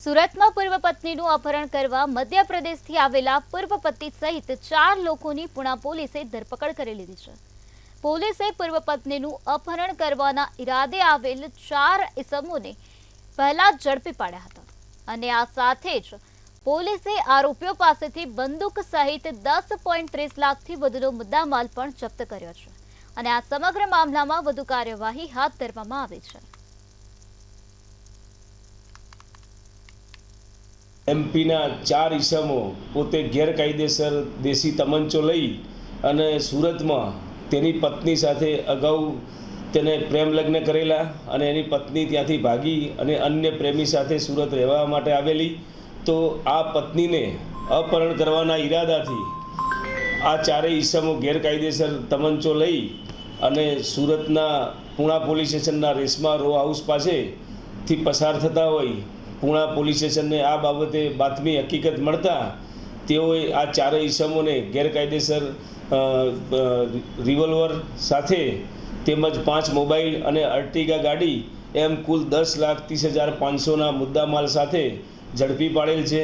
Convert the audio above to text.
સુરતમાં પૂર્વ પત્નીનું અપહરણ કરવા મધ્યપ્રદેશથી આવેલા પૂર્વ પતિ સહિત 4 લોકોની પુણા પોલીસે ધરપકડ કરી લીધી છે। પોલીસે પૂર્વ પત્નીનું અપહરણ કરવાના ઈરાદે આવેલ 4 ઇસમોને પહેલા ઝડપી પાડ્યા હતા અને આ સાથે જ પોલીસે આરોપીઓ પાસેથી બંદૂક સહિત 10.30 લાખથી વધુનો મુદ્દામાલ પણ જપ્ત કર્યો છે અને આ સમગ્ર મામલામાં વધુ કાર્યવાહી હાથ ધરવામાં આવી છે। એમપીના 4 ઈસમો પોતે ગેરકાયદેસર દેશી તમંચો લઈ અને સુરતમાં તેની પત્ની સાથે અગાઉ તેને પ્રેમ લગ્ન કરેલા અને એની પત્ની ત્યાંથી ભાગી અને અન્ય પ્રેમી સાથે સુરત રહેવા માટે આવેલી। તો આ પત્નીને અપહરણ કરવાના ઈરાદાથી આ 4 ઈસમો ગેરકાયદેસર તમંચો લઈ અને સુરતના પુણા પોલીસ સ્ટેશનના રેશમા રો હાઉસ પાસેથી પસાર થતા હોય પુણા પોલીસ સ્ટેશનને આ બાબતે બાતમી હકીકત મળતા તેઓએ આ 4 ઈસમોને ગેરકાયદેસર રિવોલ્વર સાથે તેમજ 5 મોબાઈલ અને અર્ટિગા ગાડી એમ કુલ 10,30,500ના મુદ્દામાલ સાથે ઝડપી પાડેલ છે।